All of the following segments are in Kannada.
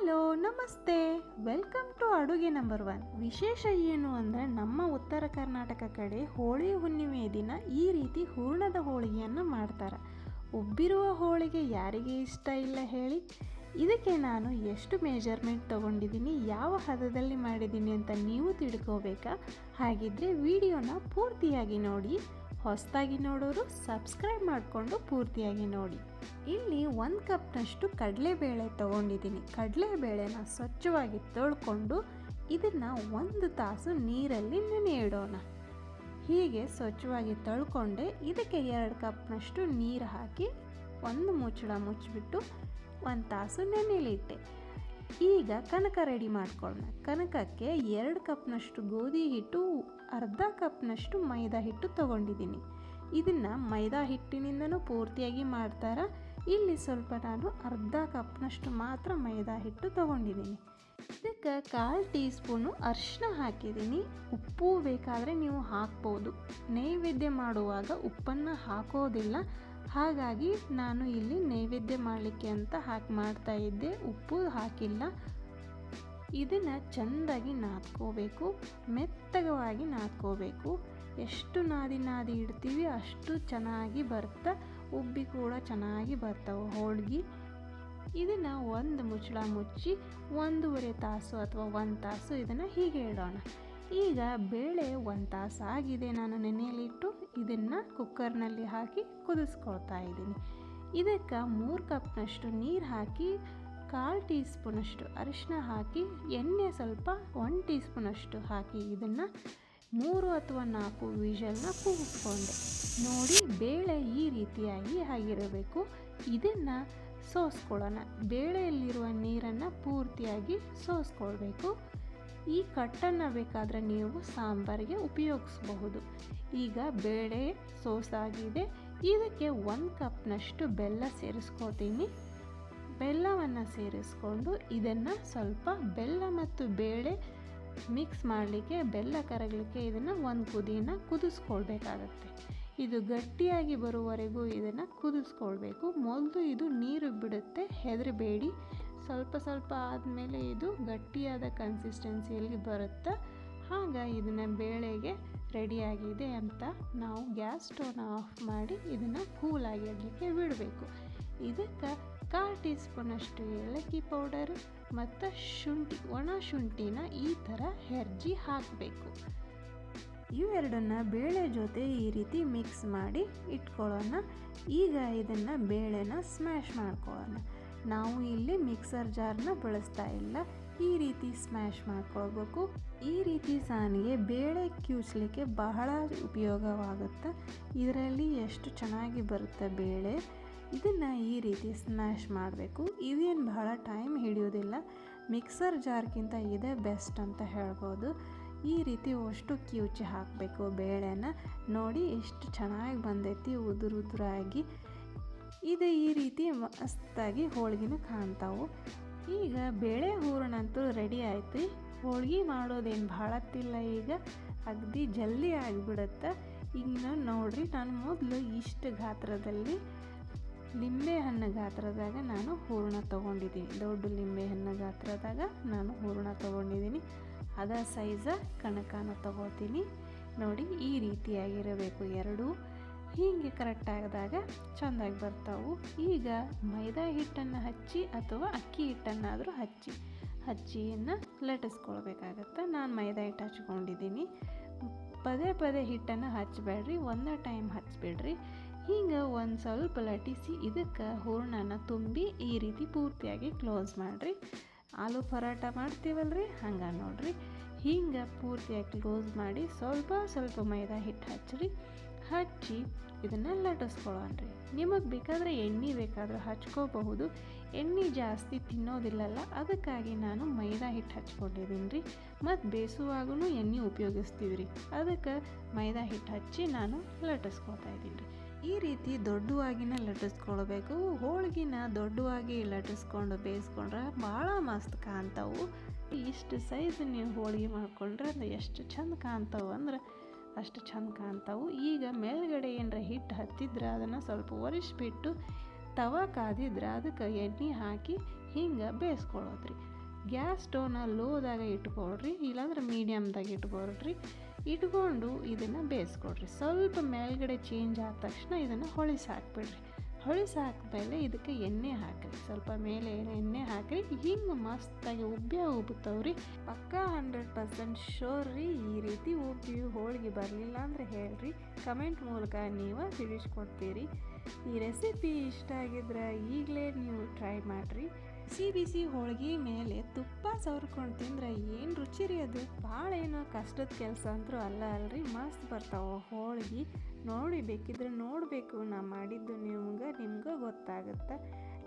ಹಲೋ ನಮಸ್ತೆ, ವೆಲ್ಕಮ್ ಟು ಅಡುಗೆ ನಂಬರ್ 1. ವಿಶೇಷ ಏನು ಅಂದರೆ ನಮ್ಮ ಉತ್ತರ ಕರ್ನಾಟಕ ಕಡೆ ಹೋಳಿ ಹುಣ್ಣಿಮೆಯ ದಿನ ಈ ರೀತಿ ಹೂರ್ಣದ ಹೋಳಿಗೆಯನ್ನು ಮಾಡ್ತಾರೆ. ಉಬ್ಬಿರುವ ಹೋಳಿಗೆ ಯಾರಿಗೆ ಇಷ್ಟ ಇಲ್ಲ ಹೇಳಿ. ಇದಕ್ಕೆ ನಾನು ಎಷ್ಟು ಮೆಜರ್ಮೆಂಟ್ ತೊಗೊಂಡಿದ್ದೀನಿ, ಯಾವ ಹದದಲ್ಲಿ ಮಾಡಿದ್ದೀನಿ ಅಂತ ನೀವು ತಿಳ್ಕೋಬೇಕಾ? ಹಾಗಿದ್ದರೆ ವಿಡಿಯೋನ ಪೂರ್ತಿಯಾಗಿ ನೋಡಿ. ಹೊಸದಾಗಿ ನೋಡೋರು ಸಬ್ಸ್ಕ್ರೈಬ್ ಮಾಡಿಕೊಂಡು ಪೂರ್ತಿಯಾಗಿ ನೋಡಿ. ಇಲ್ಲಿ 1 ಕಪ್ನಷ್ಟು ಕಡಲೆಬೇಳೆ ತೊಗೊಂಡಿದ್ದೀನಿ. ಕಡಲೆಬೇಳೆನ ಸ್ವಚ್ಛವಾಗಿ ತೊಳ್ಕೊಂಡು ಇದನ್ನು 1 ತಾಸು ನೀರಲ್ಲಿ ನೆನೆ ಇಡೋಣ. ಹೀಗೆ ಸ್ವಚ್ಛವಾಗಿ ತೊಳ್ಕೊಂಡೆ ಇದಕ್ಕೆ 2 ಕಪ್ನಷ್ಟು ನೀರು ಹಾಕಿ ಒಂದು ಮುಚ್ಚಳ ಮುಚ್ಚಿಬಿಟ್ಟು 1 ತಾಸು ನೆನೆಲಿಟ್ಟೆ. ಈಗ ಕನಕ ರೆಡಿ ಮಾಡ್ಕೊಳ್ಳೋಣ. ಕನಕಕ್ಕೆ 2 ಕಪ್ನಷ್ಟು ಗೋಧಿ ಹಿಟ್ಟು, ಅರ್ಧ ಕಪ್ನಷ್ಟು ಮೈದಾ ಹಿಟ್ಟು ತೊಗೊಂಡಿದ್ದೀನಿ. ಇದನ್ನು ಮೈದಾ ಹಿಟ್ಟಿನಿಂದನೂ ಪೂರ್ತಿಯಾಗಿ ಮಾಡ್ತಾರೆ. ಇಲ್ಲಿ ಸ್ವಲ್ಪ ನಾನು ಅರ್ಧ ಕಪ್ನಷ್ಟು ಮಾತ್ರ ಮೈದಾ ಹಿಟ್ಟು ತೊಗೊಂಡಿದ್ದೀನಿ. ಇದಕ್ಕೆ 1/4 ಟೀ ಸ್ಪೂನು ಅರಿಶಿನ ಹಾಕಿದ್ದೀನಿ. ಉಪ್ಪು ಬೇಕಾದರೆ ನೀವು ಹಾಕ್ಬೋದು. ನೈವೇದ್ಯ ಮಾಡುವಾಗ ಉಪ್ಪನ್ನು ಹಾಕೋದಿಲ್ಲ, ಹಾಗಾಗಿ ನಾನು ಇಲ್ಲಿ ನೈವೇದ್ಯ ಮಾಡಲಿಕ್ಕೆ ಅಂತ ಮಾಡ್ತಾ ಇದ್ದೆ, ಉಪ್ಪು ಹಾಕಿಲ್ಲ. ಇದನ್ನು ಚೆಂದಾಗಿ ನಾದ್ಕೋಬೇಕು, ಮೆತ್ತಗವಾಗಿ ನಾದ್ಕೋಬೇಕು. ಎಷ್ಟು ನಾದಿ ಇಡ್ತೀವಿ ಅಷ್ಟು ಚೆನ್ನಾಗಿ ಬರ್ತಾ, ಉಬ್ಬಿ ಕೂಡ ಚೆನ್ನಾಗಿ ಬರ್ತಾವೆ ಹೋಳಿಗೆ. ಇದನ್ನು ಒಂದು ಮುಚ್ಚಳ ಮುಚ್ಚಿ 1.5 ತಾಸು ಅಥವಾ 1 ತಾಸು ಇದನ್ನು ಹೀಗೆ ಇಡೋಣ. ಈಗ ಬೇಳೆ 1 ತಾಸು ಆಗಿದೆ, ನಾನು ನೆನೆಯಲಿಟ್ಟು ಇದನ್ನು ಕುಕ್ಕರ್ನಲ್ಲಿ ಹಾಕಿ ಕುದಿಸ್ಕೊಳ್ತಾ ಇದ್ದೀನಿ. ಇದಕ್ಕೆ 3 ಕಪ್ನಷ್ಟು ನೀರು ಹಾಕಿ 1/4 ಟೀ ಸ್ಪೂನಷ್ಟು ಅರಿಶಿನ ಹಾಕಿ ಎಣ್ಣೆ ಸ್ವಲ್ಪ 1 ಟೀ ಸ್ಪೂನಷ್ಟು ಹಾಕಿ ಇದನ್ನು 3 ಅಥವಾ 4 ವಿಷಲ್ನ ಕೂಗಿಸ್ಕೊಂಡೆ. ನೋಡಿ, ಬೇಳೆ ಈ ರೀತಿಯಾಗಿ ಆಗಿರಬೇಕು. ಇದನ್ನು ಸೋಸ್ಕೊಳ್ಳೋಣ. ಬೇಳೆಯಲ್ಲಿರುವ ನೀರನ್ನು ಪೂರ್ತಿಯಾಗಿ ಸೋಸ್ಕೊಳ್ಬೇಕು. ಈ ಕಟ್ಟನ್ನು ಬೇಕಾದರೆ ನೀವು ಸಾಂಬಾರಿಗೆ ಉಪಯೋಗಿಸಬಹುದು. ಈಗ ಬೇಳೆ ಸೋಸಾಗಿದೆ. ಇದಕ್ಕೆ 1 ಕಪ್ನಷ್ಟು ಬೆಲ್ಲ ಸೇರಿಸ್ಕೊತೀನಿ. ಬೆಲ್ಲವನ್ನು ಸೇರಿಸ್ಕೊಂಡು ಇದನ್ನು ಸ್ವಲ್ಪ ಬೆಲ್ಲ ಮತ್ತು ಬೇಳೆ ಮಿಕ್ಸ್ ಮಾಡಲಿಕ್ಕೆ, ಬೆಲ್ಲ ಕರಗಲಿಕ್ಕೆ ಇದನ್ನು 1 ಕುದಿಯನ್ನು ಕುದಿಸ್ಕೊಳ್ಬೇಕಾಗತ್ತೆ. ಇದು ಗಟ್ಟಿಯಾಗಿ ಬರುವವರೆಗೂ ಇದನ್ನು ಕುದಿಸ್ಕೊಳ್ಬೇಕು. ಮೊದಲು ಇದು ನೀರು ಬಿಡುತ್ತೆ, ಹೆದರಬೇಡಿ. ಸ್ವಲ್ಪ ಆದಮೇಲೆ ಇದು ಗಟ್ಟಿಯಾದ ಕನ್ಸಿಸ್ಟೆನ್ಸಿಯಲ್ಲಿ ಬರುತ್ತೆ. ಆಗ ಇದನ್ನು ಬೇಳೆಗೆ ರೆಡಿಯಾಗಿದೆ ಅಂತ ನಾವು ಗ್ಯಾಸ್ ಸ್ಟವ್ನ ಆಫ್ ಮಾಡಿ ಇದನ್ನು ಕೂಲಾಗಿರಲಿಕ್ಕೆ ಬಿಡಬೇಕು. ಇದಕ್ಕೆ 1/4 ಟೀ ಸ್ಪೂನಷ್ಟು ಏಲಕ್ಕಿ ಪೌಡರ್ ಮತ್ತು ಒಣ ಶುಂಠಿನ ಈ ಥರ ಹೆರ್ಜಿ ಹಾಕಬೇಕು. ಇವೆರಡನ್ನು ಬೇಳೆ ಜೊತೆ ಈ ರೀತಿ ಮಿಕ್ಸ್ ಮಾಡಿ ಇಟ್ಕೊಳ್ಳೋಣ. ಈಗ ಇದನ್ನು ಬೇಳೆನ ಸ್ಮ್ಯಾಶ್ ಮಾಡ್ಕೊಳ್ಳೋಣ. ನಾವು ಇಲ್ಲಿ ಮಿಕ್ಸರ್ ಜಾರ್ನ ಬಳಸ್ತಾ ಇಲ್ಲ, ಈ ರೀತಿ ಸ್ಮ್ಯಾಶ್ ಮಾಡ್ಕೊಳ್ಬೇಕು. ಈ ರೀತಿ ಸಾನಿಗೆ ಬೇಳೆ ಕ್ಯೂಚ್ಲಿಕ್ಕೆ ಬಹಳ ಉಪಯೋಗವಾಗುತ್ತೆ. ಇದರಲ್ಲಿ ಎಷ್ಟು ಚೆನ್ನಾಗಿ ಬರುತ್ತೆ ಬೇಳೆ. ಇದನ್ನು ಈ ರೀತಿ ಸ್ಮ್ಯಾಶ್ ಮಾಡಬೇಕು. ಇದೇನು ಬಹಳ ಟೈಮ್ ಹಿಡಿಯೋದಿಲ್ಲ. ಮಿಕ್ಸರ್ ಜಾರ್ಗಿಂತ ಇದೇ ಬೆಸ್ಟ್ ಅಂತ ಹೇಳ್ಬೋದು. ಈ ರೀತಿ ಅಷ್ಟು ಕ್ಯೂಚಿ ಹಾಕಬೇಕು ಬೇಳೆನ. ನೋಡಿ ಎಷ್ಟು ಚೆನ್ನಾಗಿ ಬಂದೈತಿ, ಉದುರಾಗಿ. ಇದು ಈ ರೀತಿ ಮಸ್ತಾಗಿ ಹೋಳಿಗೆನೂ ಕಾಣ್ತಾವೆ. ಈಗ ಬೇಳೆ ಹೂರಣಂತೂ ರೆಡಿ ಆಯ್ತು. ಹೋಳಿಗೆ ಮಾಡೋದೇನು ಭಾಳತ್ತಿಲ್ಲ, ಈಗ ಅಗದಿ ಜಲ್ದಿ ಆಗಿಬಿಡುತ್ತೆ. ಈಗ ನೋಡಿರಿ, ನಾನು ಮೊದಲು ಇಷ್ಟು ಗಾತ್ರದಲ್ಲಿ ಲಿಂಬೆಹಣ್ಣು ಗಾತ್ರದಾಗ ನಾನು ಹೂರಣ ತೊಗೊಂಡಿದ್ದೀನಿ. ದೊಡ್ಡ ಲಿಂಬೆಹಣ್ಣು ಗಾತ್ರದಾಗ ನಾನು ಹೂರಣ ತೊಗೊಂಡಿದ್ದೀನಿ. ಅದೇ ಸೈಜ ಕಣಕನ ತೊಗೋತೀನಿ. ನೋಡಿ, ಈ ರೀತಿಯಾಗಿರಬೇಕು ಎರಡೂ. ಹೀಗೆ ಕರೆಕ್ಟಾಗಿದಾಗ ಚೆಂದಾಗಿ ಬರ್ತಾವೆ. ಈಗ ಮೈದಾ ಹಿಟ್ಟನ್ನು ಹಚ್ಚಿ ಅಥವಾ ಅಕ್ಕಿ ಹಿಟ್ಟನ್ನಾದರೂ ಹಚ್ಚಿಯನ್ನು ಲಟ್ಟಿಸ್ಕೊಳ್ಬೇಕಾಗತ್ತೆ. ನಾನು ಮೈದಾ ಹಿಟ್ಟು ಹಚ್ಕೊಂಡಿದ್ದೀನಿ. ಪದೇ ಹಿಟ್ಟನ್ನು ಹಚ್ಚಬೇಡ್ರಿ, ಒಂದೇ ಟೈಮ್ ಹಚ್ಚಿಬಿಡ್ರಿ. ಹಿಂಗೆ ಒಂದು ಸ್ವಲ್ಪ ಲಟ್ಟಿಸಿ ಇದಕ್ಕೆ ಹೂರಣನ ತುಂಬಿ ಈ ರೀತಿ ಪೂರ್ತಿಯಾಗಿ ಕ್ಲೋಸ್ ಮಾಡಿರಿ. ಆಲೂ ಪರೋಟ ಮಾಡ್ತೀವಲ್ರಿ, ಹಂಗೆ ನೋಡಿರಿ. ಹಿಂಗೆ ಪೂರ್ತಿಯಾಗಿ ಕ್ಲೋಸ್ ಮಾಡಿ ಸ್ವಲ್ಪ ಮೈದಾ ಹಿಟ್ಟು ಹಚ್ಚಿ ಇದನ್ನು ಲಟ್ಟಿಸ್ಕೊಳ್ಳೋಣ್ರಿ. ನಿಮಗೆ ಬೇಕಾದರೆ ಎಣ್ಣೆ ಬೇಕಾದ್ರೆ ಹಚ್ಕೋಬಹುದು. ಎಣ್ಣೆ ಜಾಸ್ತಿ ತಿನ್ನೋದಿಲ್ಲಲ್ಲ, ಅದಕ್ಕಾಗಿ ನಾನು ಮೈದಾ ಹಿಟ್ಟು ಹಚ್ಕೊಂಡಿದ್ದೀನಿ ರೀ. ಮತ್ತು ಬೇಯಿಸುವಾಗೂ ಎಣ್ಣೆ ಉಪಯೋಗಿಸ್ತೀವಿ ರೀ, ಅದಕ್ಕೆ ಮೈದಾ ಹಿಟ್ಟು ಹಚ್ಚಿ ನಾನು ಲಟ್ಟಿಸ್ಕೊಳ್ತಾ ಇದ್ದೀನಿ ರೀ. ಈ ರೀತಿ ದೊಡ್ಡವಾಗಿನ ಲಟ್ಟಿಸ್ಕೊಳ್ಬೇಕು. ಹೋಳಿಗೆನ ದೊಡ್ಡವಾಗಿ ಲಟ್ಟಿಸ್ಕೊಂಡು ಬೇಯಿಸ್ಕೊಂಡ್ರೆ ಭಾಳ ಮಸ್ತ್ ಕಾಣ್ತಾವೆ. ಇಷ್ಟು ಸೈಜ್ ನೀವು ಹೋಳಿಗೆ ಮಾಡ್ಕೊಂಡ್ರೆ ಅದು ಎಷ್ಟು ಚಂದ ಕಾಣ್ತಾವೆ ಅಂದ್ರೆ ಅಷ್ಟು ಚಂದ ಕಾಣ್ತಾವೆ. ಈಗ ಮೇಲ್ಗಡೆ ಏನರ ಹಿಟ್ಟು ಹತ್ತಿದ್ರೆ ಅದನ್ನು ಸ್ವಲ್ಪ ಒರೆಸ್ಬಿಟ್ಟು ತವಾ ಕಾದಿದ್ರೆ ಅದಕ್ಕೆ ಎಣ್ಣೆ ಹಾಕಿ ಹಿಂಗೆ ಬೇಯಿಸ್ಕೊಳ್ಳೋದ್ರಿ. ಗ್ಯಾಸ್ ಸ್ಟೋವ್ನ ಲೋದಾಗ ಇಟ್ಕೊಳ್ರಿ, ಇಲ್ಲಾಂದ್ರೆ ಮೀಡಿಯಮ್ದಾಗ ಇಟ್ಕೊಳ್ರಿ. ಇಟ್ಕೊಂಡು ಇದನ್ನು ಬೇಯಿಸ್ಕೊಡ್ರಿ. ಸ್ವಲ್ಪ ಮೇಲ್ಗಡೆ ಚೇಂಜ್ ಆದ ತಕ್ಷಣ ಇದನ್ನು ಹೊಳಿಸಿ ಹಾಕ್ಬಿಡ್ರಿ. ಹೊಳಿಸಿ ಹಾಕಿದ್ಮೇಲೆ ಇದಕ್ಕೆ ಎಣ್ಣೆ ಹಾಕಿರಿ, ಸ್ವಲ್ಪ ಮೇಲೆ ಎಣ್ಣೆ ಹಾಕಿರಿ. ಹಿಂಗೆ ಮಸ್ತಾಗಿ ಉಬ್ಬುತ್ತವ್ರಿ. ಪಕ್ಕಾ 100% ಶೋರ್ ರೀ. ಈ ರೀತಿ ಉಬ್ಬಿ ಹೋಳಿಗೆ ಬರಲಿಲ್ಲ ಅಂದರೆ ಹೇಳ್ರಿ, ಕಮೆಂಟ್ ಮೂಲಕ ನೀವು ತಿಳಿಸ್ಕೊಡ್ತೀರಿ. ಈ ರೆಸಿಪಿ ಇಷ್ಟ ಆಗಿದ್ರೆ ಈಗಲೇ ನೀವು ಟ್ರೈ ಮಾಡಿರಿ. ಬಿಸಿ ಹೋಳಿಗೆ ಮೇಲೆ ತುಪ್ಪ ಸವರ್ಕೊಂಡು ತಿಂದ್ರೆ ಏನು ರುಚಿ ರೀ ಅದು. ಭಾಳ ಏನೋ ಕಷ್ಟದ ಕೆಲಸ ಅಂತೂ ಅಲ್ರಿ, ಮಸ್ತ್ ಬರ್ತಾವೆ ಹೋಳಿಗೆ. ನೋಡಿ, ಬೇಕಿದ್ರೆ ನೋಡಬೇಕು ನಾ ಮಾಡಿದ್ದು, ನಿಮ್ಗೆ ಗೊತ್ತಾಗುತ್ತೆ.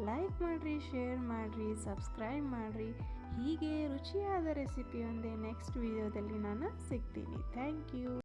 ಲೈಕ್ ಮಾಡಿರಿ, ಶೇರ್ ಮಾಡಿರಿ, ಸಬ್ಸ್ಕ್ರೈಬ್ ಮಾಡಿರಿ. ಹೀಗೆ ರುಚಿಯಾದ ರೆಸಿಪಿ ಒಂದೇ ನೆಕ್ಸ್ಟ್ ವಿಡಿಯೋದಲ್ಲಿ ನಾನು ಸಿಗ್ತೀನಿ. Thank you.